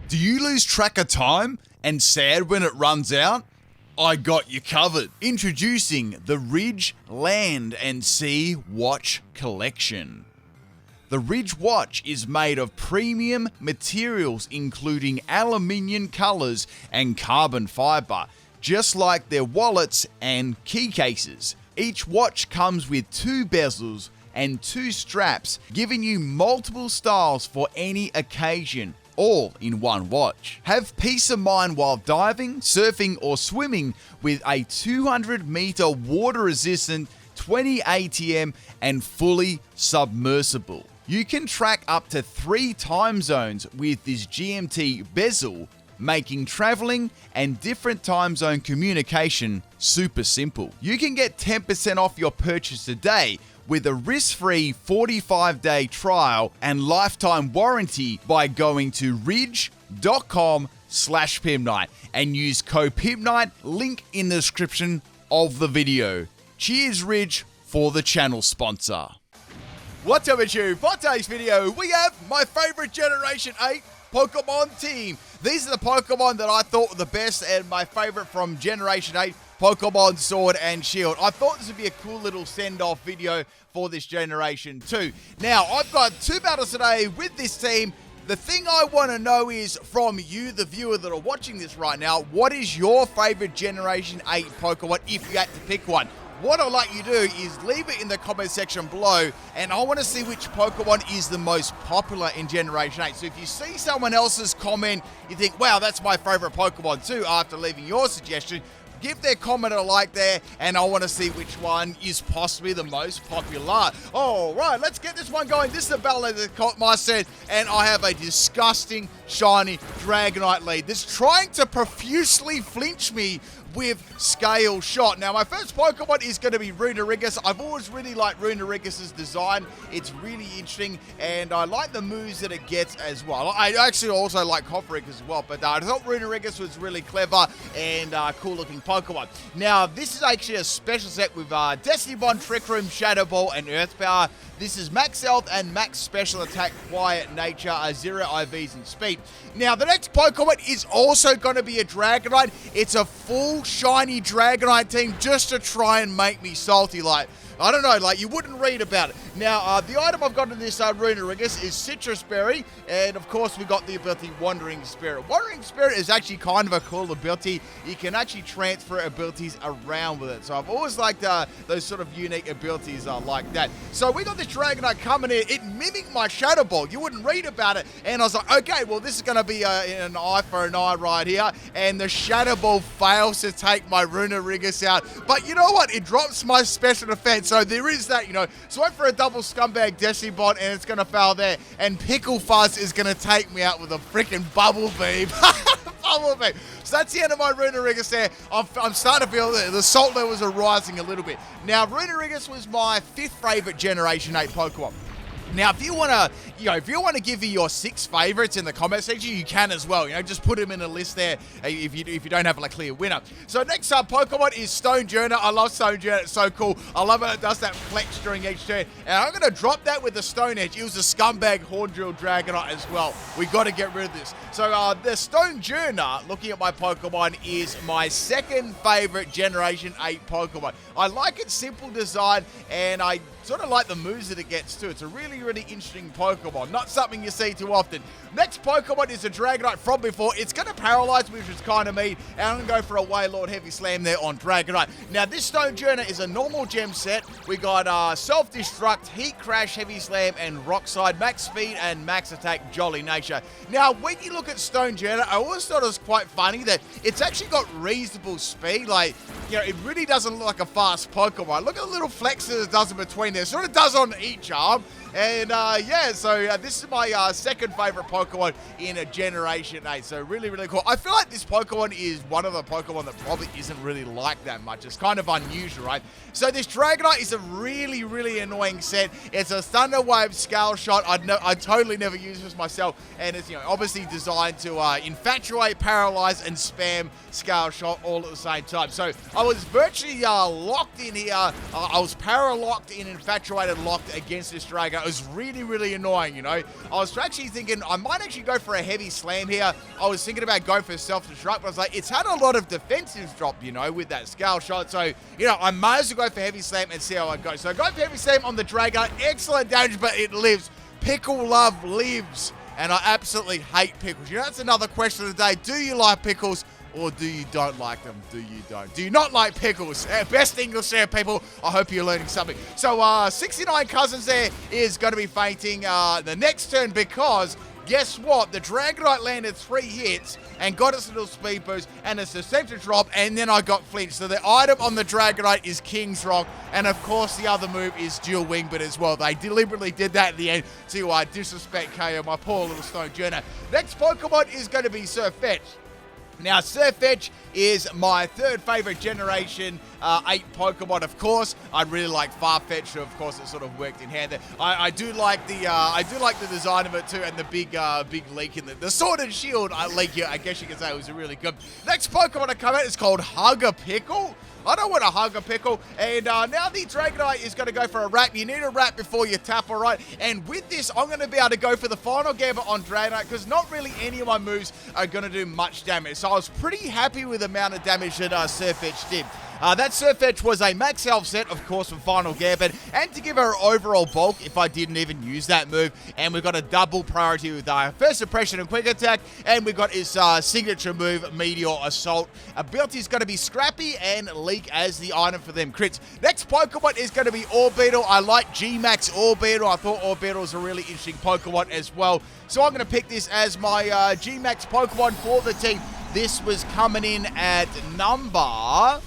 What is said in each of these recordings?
Do you lose track of time and sad when it runs out? I got you covered. Introducing the Ridge Land and Sea Watch Collection. The Ridge watch is made of premium materials including aluminium colors and carbon fiber, just like their wallets and key cases. Each watch comes with 2 bezels and 2 straps, giving you multiple styles for any occasion, all in one watch. Have peace of mind while diving, surfing, or swimming with a 200-meter water-resistant 20 ATM and fully submersible. You can track up to 3 time zones with this GMT bezel, making traveling and different time zone communication super simple. You can get 10% off your purchase today with a risk-free 45-day trial and lifetime warranty by going to ridge.com/PimKnight and use code PimKnight, link in the description of the video. Cheers, Ridge, for the channel sponsor. What's up, YouTube? For today's video, we have my favorite Generation 8 Pokemon team. These are the Pokemon that I thought were the best and my favorite from Generation 8, Pokemon Sword and Shield. I thought this would be a cool little send-off video for this Generation 2. Now, I've got 2 battles today with this team. The thing I want to know is from you, the viewer that are watching this right now, what is your favorite Generation 8 Pokemon if you had to pick one? What I'd like you to do is leave it in the comment section below, and I want to see which Pokemon is the most popular in Generation 8. So if you see someone else's comment, you think, wow, that's my favorite Pokemon too, after leaving your suggestion, give their comment a like there, and I want to see which one is possibly the most popular. All right, let's get this one going. This is the battle that caught my set, and I have a disgusting shiny Dragonite lead that's trying to profusely flinch me with Scale Shot. Now, my first Pokemon is going to be Runerigus. I've always really liked Runerigus' design. It's really interesting, and I like the moves that it gets as well. I actually also like Cofferig as well, but I thought Runerigus was really clever and cool-looking Pokemon. Now, this is actually a special set with Destiny Bond, Trick Room, Shadow Ball, and Earth Power. This is max health and max special attack, quiet nature, 0 IVs and speed. Now, the next Pokemon is also going to be a Dragonite. It's a full shiny Dragonite team just to try and make me salty. Like, I don't know, like you wouldn't read about it. Now, the item I've got in this Runerigus is Citrus Berry, and of course we got the ability Wandering Spirit. Wandering Spirit is actually kind of a cool ability. You can actually transfer abilities around with it. So I've always liked those sort of unique abilities like that. So we got this Dragonite coming in. It mimicked my Shadow Ball. You wouldn't read about it. And I was like, okay, well this is going to be an eye for an eye right here. And the Shadow Ball fails to take my Runerigus out. But you know what? It drops my special defense. So there is that, you know. So I went for a double Scumbag Destiny Bond, and it's going to fail there. And Pickle Fuzz is going to take me out with a freaking Bubble Beam. Bubble Beam. So that's the end of my Runerigus there. I'm starting to feel the salt levels are rising a little bit. Now, Runerigus was my 5th favorite Generation 8 Pokemon. Now, if you want to, if you give me your 6 favorites in the comment section, you can as well. Just put them in a list there if you don't have a clear winner. So next up, Pokemon is Stonjourner. I love Stonjourner. It's so cool. I love it. It does that flex during each turn. And I'm going to drop that with the Stone Edge. It was a Scumbag Horndrill Dragonite as well. We got to get rid of this. So the Stonjourner, looking at my Pokemon, is my 2nd favorite Generation 8 Pokemon. I like its simple design, and I sort of like the moves that it gets too. It's a really, really interesting Pokemon. Not something you see too often. Next Pokemon is a Dragonite from before. It's going to paralyze me, which is kind of mean. And I'm going to go for a Wailord Heavy Slam there on Dragonite. Now, this Stonjourner is a normal gem set. We got Self-Destruct, Heat Crash, Heavy Slam, and Rock Slide. Max Speed and Max Attack, Jolly Nature. Now, when you look at Stonjourner, I always thought it was quite funny that it's actually got reasonable speed. Like, it really doesn't look like a fast Pokemon. Look at the little flexes it does in between there. Sort of does on each arm. And this is my 2nd favorite Pokemon in a Generation 8. So really, really cool. I feel like this Pokemon is one of the Pokemon that probably isn't really liked that much. It's kind of unusual, right? So this Dragonite is a really, really annoying set. It's a Thunder Wave Scale Shot. I totally never use this myself. And it's obviously designed to infatuate, paralyze, and spam Scale Shot all at the same time. So I was virtually locked in here. I was para-locked in, infatuated, locked against this Dragonite. It was really, really annoying, you know. I was actually thinking I might actually go for a heavy slam here. I was thinking about going for self-destruct, but I was like, it's had a lot of defensive drop, you know, with that scale shot. So, you know, I might as well go for heavy slam and see how I go. So I go for heavy slam on the Dragonite. Excellent damage, but it lives. Pickle Love lives. And I absolutely hate pickles. You know, that's another question of the day. Do you like pickles or do you don't like them? Do you don't? Do you not like pickles? Best English there, people. I hope you're learning something. So 69 Cousins there is going to be fainting the next turn because guess what? The Dragonite landed 3 hits and got its little speed boost and its deceptive drop, and then I got flinched. So the item on the Dragonite is King's Rock, and of course the other move is Dual Wing Bit as well. They deliberately did that at the end to disrespect KO, my poor little Stonjourner. Next Pokemon is going to be Sirfetch'd. Now, Sirfetch'd is my third favorite generation 8 Pokemon, of course. I really like Farfetch'd, so of course it sort of worked in hand there. I do like the design of it too, and the big leak in the Sword and Shield leak here. I guess you could say it was really good. Next Pokemon to come out is called Hugger Pickle. I don't want to hug a pickle. And now the Dragonite is going to go for a wrap. You need a wrap before you tap, all right? And with this, I'm going to be able to go for the final Gambit on Dragonite because not really any of my moves are going to do much damage. So I was pretty happy with the amount of damage that Sirfetch'd did. That Sirfetch'd was a max health set, of course, from Final Gambit, and to give her overall bulk if I didn't even use that move. And we've got a double priority with First Impression and Quick Attack, and we've got his signature move, Meteor Assault. Ability is going to be Scrappy and Leak as the item for them crits. Next Pokemon is going to be Orbeetle. I like G-Max Orbeetle. I thought Orbeetle was a really interesting Pokemon as well. So I'm going to pick this as my G-Max Pokemon for the team. This was coming in at number...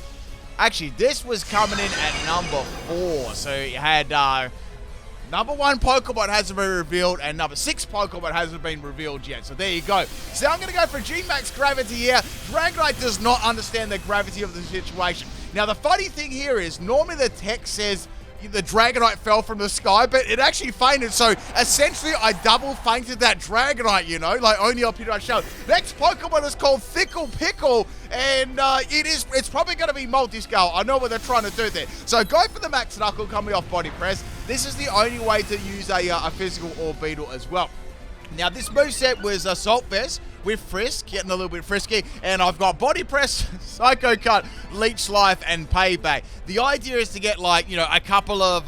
Actually, this was coming in at number 4. So you had number 1 Pokemon hasn't been revealed, and number 6 Pokemon hasn't been revealed yet. So there you go. So I'm going to go for G-Max Gravity here. Dragonite does not understand the gravity of the situation. Now, the funny thing here is, normally the text says the Dragonite fell from the sky, but it actually fainted. So essentially, I double fainted that Dragonite, you know, like only up here I show. Next Pokemon is called Thickle Pickle, and it's probably going to be multi-scale. I know what they're trying to do there. So go for the Max Knuckle coming off Body Press. This is the only way to use a physical Orbeetle as well. Now, this moveset was Assault Vest with Frisk, getting a little bit frisky, and I've got Body Press, Psycho Cut, Leech Life, and Payback. The idea is to get, like, you know, a couple of,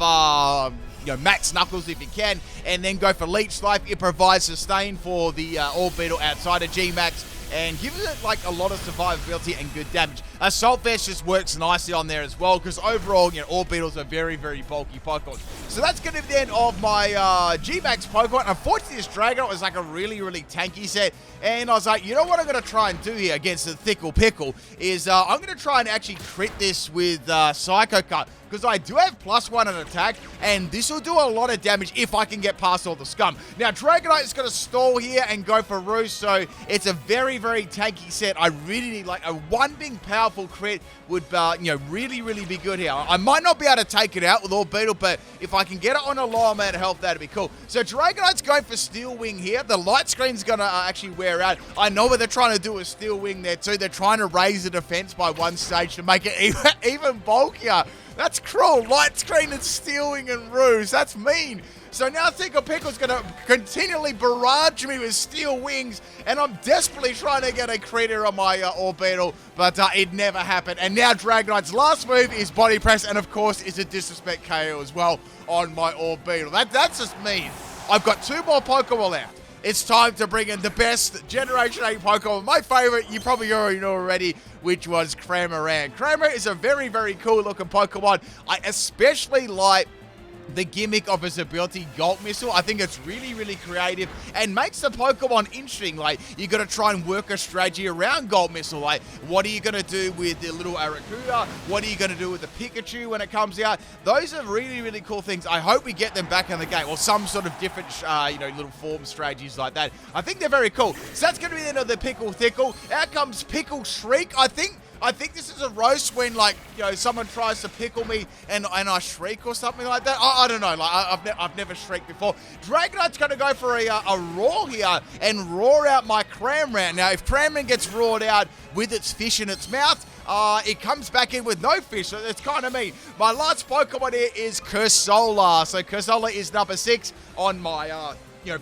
Max Knuckles if you can, and then go for Leech Life. It provides sustain for the Orbeetle outside of G-Max, and gives it like a lot of survivability and good damage. Assault Vest just works nicely on there as well, because overall, you know, Orbeetle's a very, very bulky Pokemon. So that's going to be the end of my G-Max Pokemon. Unfortunately, this Dragonite was like a really, really tanky set, and I was like, you know what I'm going to try and do here against the Thickle Pickle is I'm going to try and actually crit this with Psycho Cut, because I do have +1 on attack, and this will do a lot of damage if I can get past all the scum. Now, Dragonite is going to stall here and go for Roost, so it's a very, very tanky set. I really need, like, a one big powerful crit would, really, really be good here. I might not be able to take it out with Orbeetle, but if I can get it on a low amount of health, that'd be cool. So Dragonite's going for Steel Wing here. The light screen's going to actually wear out. I know what they're trying to do with Steel Wing there, too. They're trying to raise the defense by 1 stage to make it even bulkier. That's cruel. Light Screen and Steel Wing and Ruse. That's mean. So now Thickle Pickle's going to continually barrage me with Steel Wings, and I'm desperately trying to get a crit here on my Orbeetle, but it never happened. And now Dragonite's last move is Body Press, and of course is a Disrespect KO as well on my Orbeetle. That's just mean. I've got 2 more Pokemon left. It's time to bring in the best Generation 8 Pokemon. My favorite, you probably already know already, which was Cramorant. Cramorant is a very, very cool looking Pokemon. I especially like the gimmick of his ability, Gulp Missile. I think it's really, really creative and makes the Pokemon interesting. Like, you got to try and work a strategy around Gulp Missile. Like, what are you going to do with the little Arrokuda? What are you going to do with the Pikachu when it comes out? Those are really, really cool things. I hope we get them back in the game, or some sort of different, little form strategies like that. I think they're very cool. So that's going to be the end of the Pickle Thickle. Out comes Pickle Shriek, I think. This is a roast when, like, someone tries to pickle me and I shriek or something like that. I don't know. Like, I've never shrieked before. Dragonite's going to go for a roar here and roar out my Cramorant. Now, if Cramorant gets roared out with its fish in its mouth, it comes back in with no fish, so it's kind of mean. My last Pokemon here is Cursola. So Cursola is number 6 on my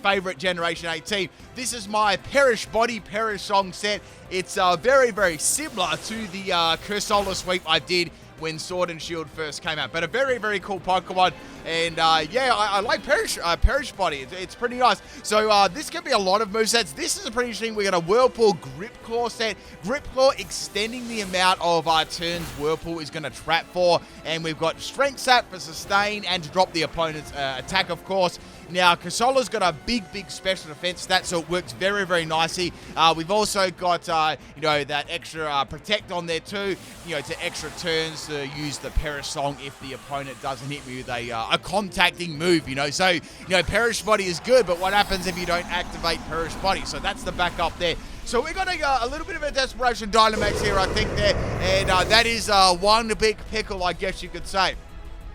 favorite Generation 8 team. This is my Perish Body Perish Song set. It's very, very similar to the Cursola sweep I did when Sword and Shield first came out. But a very, very cool Pokemon. And I like Perish Body. It's pretty nice. So this can be a lot of movesets. This is pretty interesting. We got a Whirlpool Grip Claw set. Grip Claw extending the amount of turns Whirlpool is going to trap for. And we've got Strength Sap for sustain and to drop the opponent's attack, of course. Now, Cursola's got a big special defense stat, so it works very, very nicely. We've also got, that extra protect on there too, to extra turns to use the Perish Song if the opponent doesn't hit me with a contacting move, So, Perish Body is good, but what happens if you don't activate Perish Body? So that's the backup there. So we're going to a little bit of a Desperation Dynamax here, I think, there. And that is one big pickle, I guess you could say.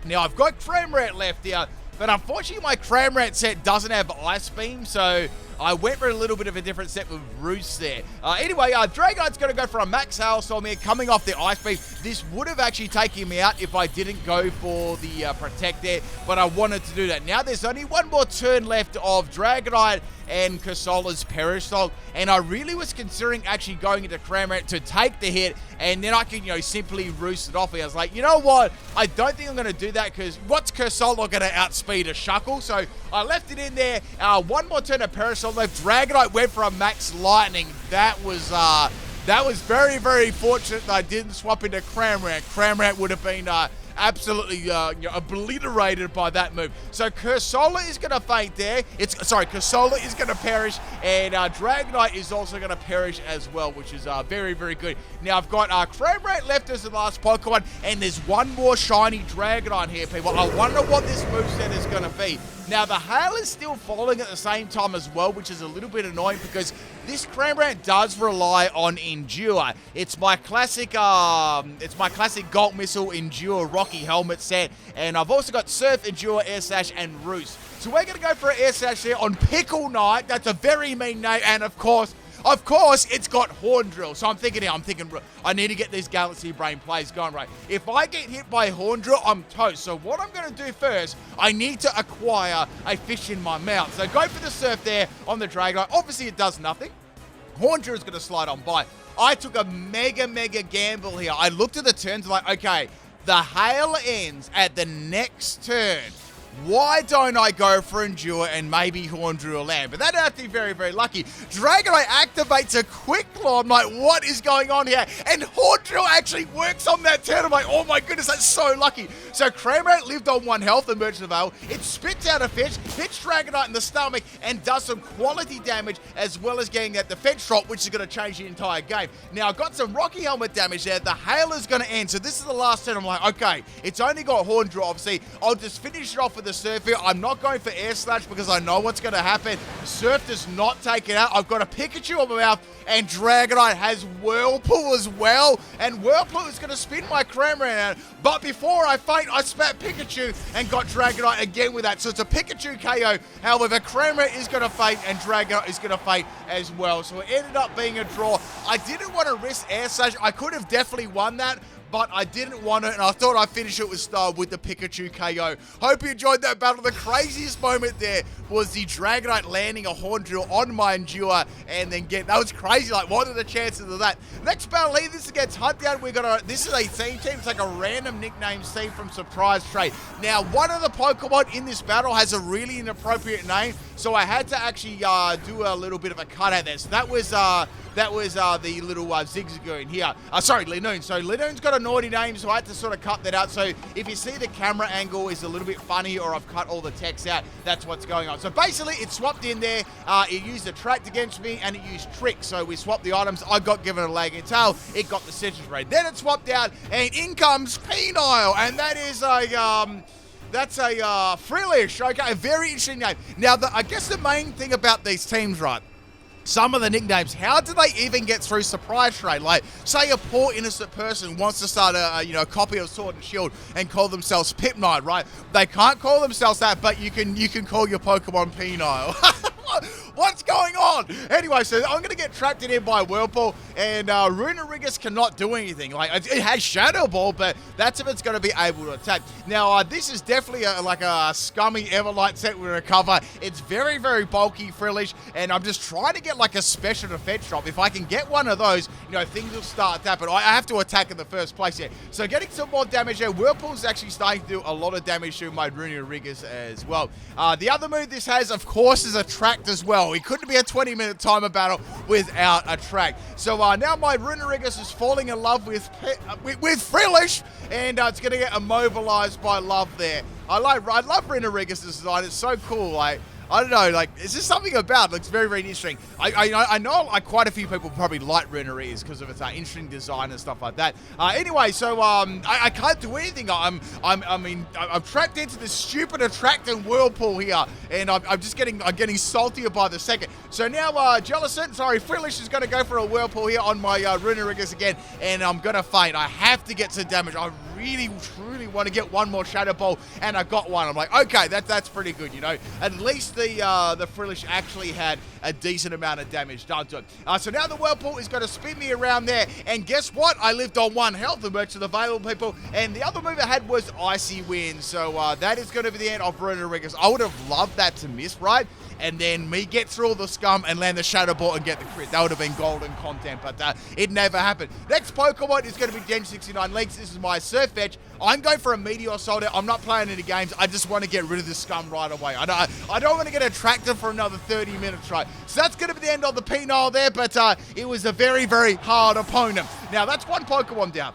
Now, I've got Cramorant left here. But unfortunately, my Cramorant set doesn't have Ice Beam, so I went for a little bit of a different set with Roost there. Anyway, Dragonite's going to go for a Max Hailstorm here, coming off the Ice Beam. This would have actually taken me out if I didn't go for the Protect there, but I wanted to do that. Now, there's only one more turn left of Dragonite and Cursola's Perish Song, and I really was considering actually going into Cramorant to take the hit, and then I can, simply Roost it off. I was like, you know what? I don't think I'm going to do that, because what's Cursola going to outspeed a Shuckle? So I left it in there. One more turn of Perish Song left. Dragonite went for a Max Lightning. That was very, very fortunate that I didn't swap into Cramorant. Cramorant would have been absolutely obliterated by that move. So Cursola is going to faint there. Cursola is going to perish, and Dragonite is also going to perish as well, which is very, very good. Now I've got Cramorant left as the last Pokemon, and there's one more shiny Dragonite here, people. I wonder what this moveset is going to be. Now, the Hail is still falling at the same time as well, which is a little bit annoying because this Cramorant does rely on Endure. It's my classic Galt Missile Endure Rocky Helmet set, and I've also got Surf, Endure, Air Slash, and Roost. So we're going to go for an Air Slash here on Pickle Knight. That's a very mean name, and of course, it's got Horn Drill. So I'm thinking, I need to get these Galaxy Brain plays going right. If I get hit by Horn Drill, I'm toast. So what I'm going to do first, I need to acquire a fish in my mouth. So go for the Surf there on the Dragonite. Obviously, it does nothing. Horn Drill is going to slide on by. I took a mega gamble here. I looked at the turns like, okay, the Hail ends at the next turn. Why don't I go for Endure and maybe Horn Drill land? But that'd have to be very, very lucky. Dragonite activates a Quick Claw. I'm like, what is going on here? And Horn Drill actually works on that turn. I'm like, oh my goodness, that's so lucky. So Cramorant lived on 1 health in Merchant of Vale. It spits out a fish, hits Dragonite in the stomach, and does some quality damage, as well as getting that defense drop, which is going to change the entire game. Now, I've got some Rocky Helmet damage there. The Hail is going to end. So this is the last turn. I'm like, okay, it's only got Horn Drill, obviously. I'll just finish it off with the Surf here. I'm not going for Air Slash because I know what's going to happen. Surf does not take it out. I've got a Pikachu on my mouth, and Dragonite has Whirlpool as well. And Whirlpool is going to spin my Cramorant out. But before I faint, I spat Pikachu and got Dragonite again with that. So it's a Pikachu KO. However, Cramorant is going to faint, and Dragonite is going to faint as well. So it ended up being a draw. I didn't want to risk Air Slash. I could have definitely won that, but I didn't want it, and I thought I'd finish it with style with the Pikachu KO. Hope you enjoyed that battle. The craziest moment there was the Dragonite landing a Horn Drill on my Endure, and then that was crazy. Like, what are the chances of that? Next battle here, this is against Huntdown. This is a theme team. It's like a random nickname team from Surprise Trade. Now, one of the Pokemon in this battle has a really inappropriate name, so I had to actually do a little bit of a cut at this. That was the little Zigzagoon here. Linoone. So Linoone's got a naughty name, so I had to sort of cut that out. So if you see the camera angle is a little bit funny, or I've cut all the text out, that's what's going on. So basically, it swapped in there. It used Attract against me, and it used Trick. So we swapped the items. I got given a Lagging Tail. It got the Citrus Ray. Then it swapped out, and in comes Penile, and that is that's a Frillish. Okay, a very interesting name. Now, I guess the main thing about these teams, right? Some of the nicknames, how do they even get through Surprise Trade? Like, say a poor innocent person wants to start a copy of Sword and Shield and call themselves Pipnite, right? They can't call themselves that, but you can call your Pokemon Penile. What's going on? Anyway, so I'm going to get trapped in here by Whirlpool, and Runerigus cannot do anything. Like, it has Shadow Ball, but that's if it's going to be able to attack. Now, this is definitely like a scummy Everlight set with recover. It's very, very bulky, Frillish, and I'm just trying to get like a special defense drop. If I can get one of those, you know, things will start to happen. I have to attack in the first place here. So getting some more damage there. Whirlpool's actually starting to do a lot of damage to my Runerigus as well. The other move this has, of course, is Attract as well. It couldn't be a 20-minute timer battle without Attract. So now my Runerigus is falling in love with Frillish, and it's going to get immobilized by love there. I love Runerigus' design. It's so cool. Like, I don't know, like, it's just something about it. Looks very, very interesting. I know like quite a few people probably like Runerigus because of its interesting design and stuff like that. Anyway, so I can't do anything. I'm trapped into this stupid Attracting Whirlpool here, and I'm getting saltier by the second. So now Frillish is going to go for a Whirlpool here on my Runerigus again, and I'm going to faint. I have to get some damage. I really, truly want to get one more Shadow Ball, and I got one. I'm like, okay, that's pretty good, you know. At least the Frillish actually had a decent amount of damage done to it. So now the Whirlpool is going to spin me around there, and guess what? I lived on 1 health, the merchant available, people, and the other move I had was Icy Wind, so that is going to be the end of Runerigus. I would have loved that to miss, right? And then me get through all the scum and land the Shadow Ball and get the crit. That would have been golden content, but it never happened. Next Pokemon is going to be Gen 69 Leaks. This is my Surf Edge. I'm going for a Meteor Soldier. I'm not playing any games. I just want to get rid of the scum right away. I don't want to get attracted for another 30 minutes, right? So that's going to be the end of the penile there, but it was a very, very hard opponent. Now, that's one Pokemon down.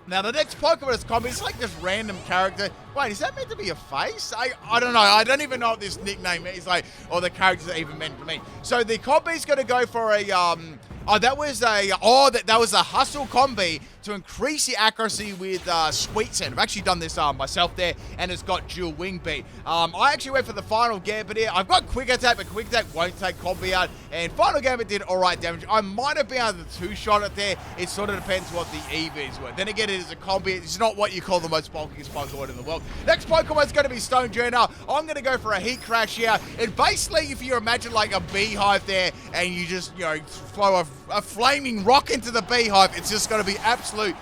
Now, the next Pokemon is coming. It's like this random character. Wait, is that meant to be a face? I don't know. I don't even know what this nickname is, like, or the characters are even meant to mean. So the combi's going to go for a, that was a Hustle combi to increase the accuracy with Sweet Sand. I've actually done this myself there, and it's got dual wing beat. I actually went for the Final Gambit here. I've got Quick Attack, but Quick Attack won't take combi out, and Final Gambit did alright damage. I might have been able to two-shot it there. It sort of depends what the EVs were. Then again, it is a combi. It's not what you call the most bulkiest Pokemon in the world. Next Pokemon is going to be Stonjourner. I'm going to go for a Heat Crash here, and basically, if you imagine like a beehive there, and you just, you know, throw a flaming rock into the beehive, it's just going to be absolute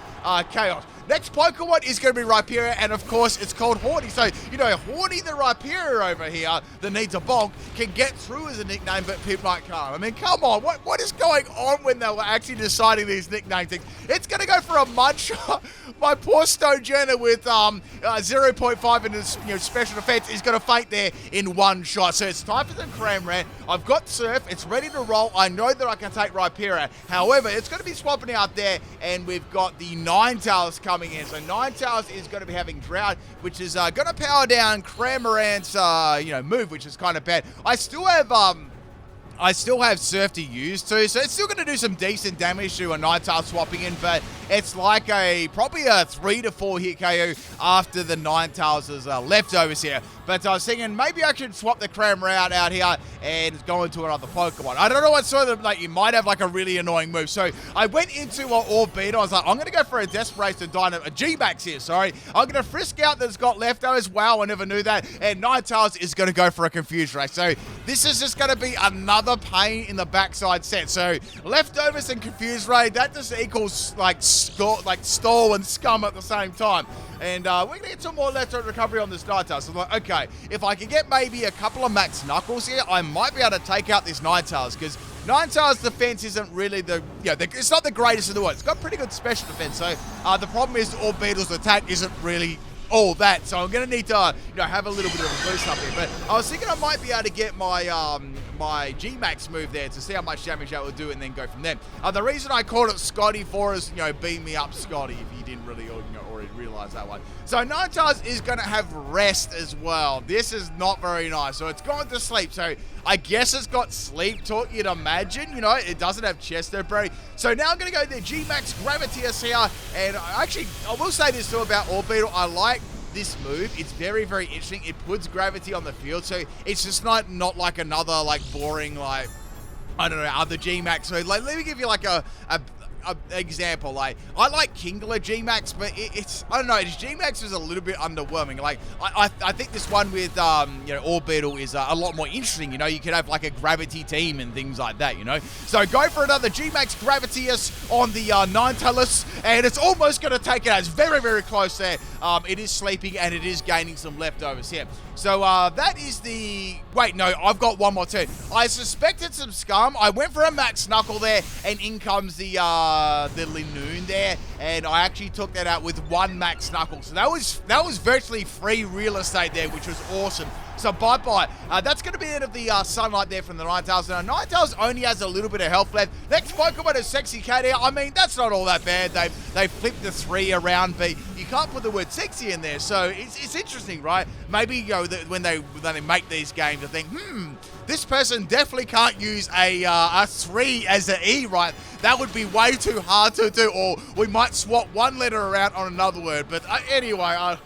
chaos. Next Pokemon is going to be Rhyperior, and of course, it's called Horny. So, you know, Horny the Rhyperior over here that needs a bulk can get through as a nickname, but Pipnite can't. I mean, come on, what is going on when they were actually deciding these nickname things? It's going to go for a Mudshot. My poor Stonjourner with 0.5 in his special defense is going to faint there in one shot. So it's time for the Cramorant. I've got Surf. It's ready to roll. I know that I can take Rhyperior. However, it's going to be swapping out there, and we've got the Ninetales coming in. So Ninetales is going to be having Drought, which is going to power down Cramorant's move, which is kind of bad. I still have Surf to use too, so it's still going to do some decent damage to a Ninetales swapping in, but it's like probably a 3 to 4 hit KO after the Ninetales' leftovers here. But I was thinking maybe I should swap the Cramorant out here and go into another Pokemon. I don't know what sort of, like, you might have like a really annoying move. So I went into Orbeetle. I was like, I'm going to go for a Desperation Dynamo, a G-Max here, sorry. I'm going to Frisk out that's got leftovers. Wow, I never knew that. And Ninetales is going to go for a Confuse Ray. So this is just going to be another pain in the backside set. So leftovers and Confuse Ray, that just equals like stall and scum at the same time. And we're going to get some more leftover recovery on this Ninetales. So I'm like, okay, if I can get maybe a couple of Max Knuckles here, I might be able to take out this Ninetales, because Ninetales' defense isn't really it's not the greatest in the world. It's got pretty good special defense. So the problem is Orbeetle's attack isn't really all that. So I'm going to need to have a little bit of a boost up here. But I was thinking I might be able to get my my G-Max move there to see how much damage that will do and then go from there. The reason I called it Scotty for is, beam me up Scotty, if you didn't really already realize that one. So Ninetales is going to have rest as well. This is not very nice. So it's gone to sleep. So I guess it's got sleep talk, you'd imagine. It doesn't have Chesto, So now I'm going to go the G-Max Graviteus here. And I will say this too about Orbeetle. I like this move. It's very, very interesting. It puts gravity on the field, so it's just not like another boring I don't know, other G-Max. So let me give you a example. Like, I like Kingler G-Max, but it's, I don't know, G-Max is a little bit underwhelming. Like, I think this one with, Orbital is a lot more interesting. You know, you could have like a Gravity team and things like that, you know? So go for another G-Max Gravitius on the Ninetales, and it's almost going to take it out. It's very, very close there. It is sleeping, and it is gaining some leftovers here. So that is the... Wait, no, I've got one more turn. I suspected some scum. I went for a Max Knuckle there, and in comes the Linoon there, and I actually took that out with one Max Knuckle. So that was virtually free real estate there, which was awesome. So bye-bye. That's going to be the end of the Sunlight there from the Ninetales. Now, Ninetales only has a little bit of health left. Next Pokemon is Sexy Cat here. I mean, that's not all that bad. They flipped the 3 around, but you can't put the word sexy in there. So it's interesting, right? Maybe, you know, when they make these games, I think, this person definitely can't use a 3 as an E, right? That would be way too hard to do, or we might swap one letter around on another word. But anyway,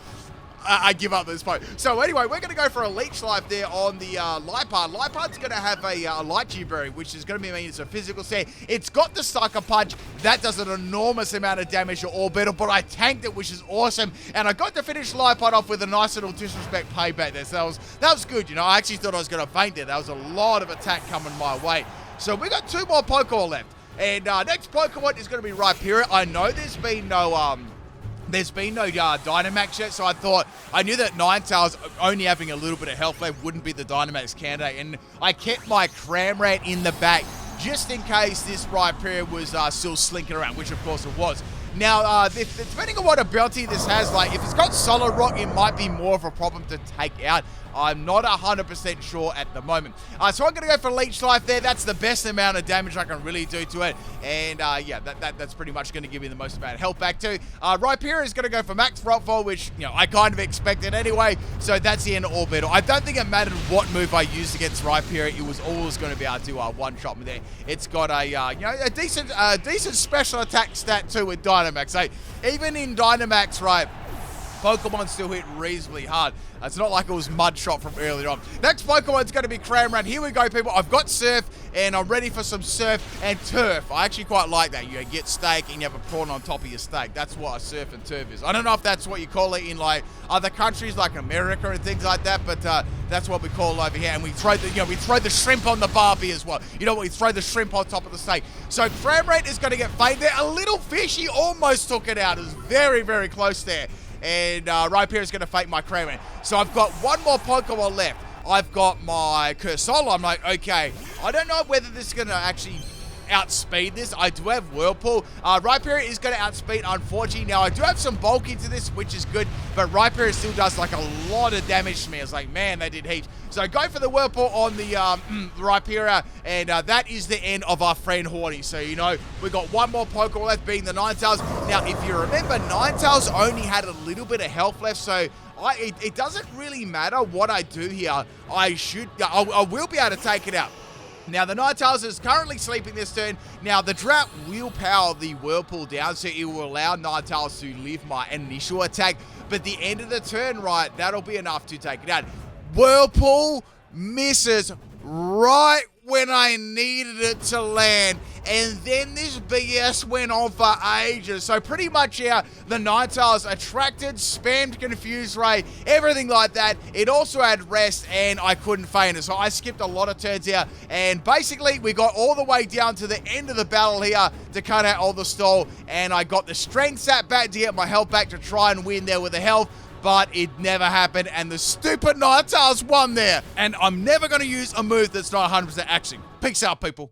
I give up this point. So anyway, we're going to go for a Leech Life there on the Liepard. Liepard's going to have a Lychee Berry, which is going to mean it's a physical set. It's got the Sucker Punch. That does an enormous amount of damage to Orbital, but I tanked it, which is awesome. And I got to finish Liepard off with a nice little disrespect payback there. So that was good. You know, I actually thought I was going to faint there. That was a lot of attack coming my way. So we got 2 more Pokemon left. And next Pokemon is going to be Rhyperior. I know there's been no Dynamax yet, so I knew that Ninetales only having a little bit of health left wouldn't be the Dynamax candidate, and I kept my Cramorant in the back just in case this Rhyperior was still slinking around, which of course it was. Now, depending on what ability this has, like if it's got Solid Rock, it might be more of a problem to take out. I'm not 100% sure at the moment. So I'm going to go for Leech Life there. That's the best amount of damage I can really do to it. And yeah, that's pretty much going to give me the most amount of health back too. Rhyperior is going to go for Max Rockfall, which, you know, I kind of expected anyway. So that's the end of Orbital. I don't think it mattered what move I used against Rhyperior. It was always going to be able to one-shot me there. It's got a decent special attack stat too with Dynamax. So even in Dynamax, right, Pokemon still hit reasonably hard. It's not like it was Mud Shot from earlier on. Next Pokemon's going to be Cramorant. Here we go, people. I've got Surf, and I'm ready for some Surf and Turf. I actually quite like that. You get steak, and you have a prawn on top of your steak. That's what a Surf and Turf is. I don't know if that's what you call it in, like, other countries, like America and things like that, but that's what we call it over here. And we throw the shrimp on the barbie as well. You know what? We throw the shrimp on top of the steak. So Cramorant is going to get faded there. A little fishy almost took it out. It was very, very close there. And Rhyperior is going to fake my Cramorant. So I've got one more Pokemon left. I've got my Cursolo. I'm like, okay, I don't know whether this is going to actually outspeed this. I do have Whirlpool. Rhyperior is going to outspeed, unfortunately. Now, I do have some bulk into this, which is good, but Rhyperior still does like a lot of damage to me. I was like, man, they did heaps. So go for the Whirlpool on the Rhyperior, and that is the end of our friend Horny. So, you know, we've got one more Pokemon left, being the Ninetales. Now, if you remember, Ninetales only had a little bit of health left, so it doesn't really matter what I do here. I will be able to take it out. Now, the Ninetales is currently sleeping this turn. Now, the Drought will power the Whirlpool down, so it will allow Ninetales to live my initial attack. But the end of the turn, right, that'll be enough to take it out. Whirlpool misses right when I needed it to land, and then this BS went on for ages. So pretty much here, the Ninetales attracted, spammed Confuse Ray, everything like that. It also had Rest, and I couldn't feint it. So I skipped a lot of turns here, and basically we got all the way down to the end of the battle here to cut out all the stall, and I got the Strength Sat back to get my health back to try and win there with the health. But it never happened, and the stupid Ninetales won there. And I'm never going to use a move that's not 100% action. Peace out, people.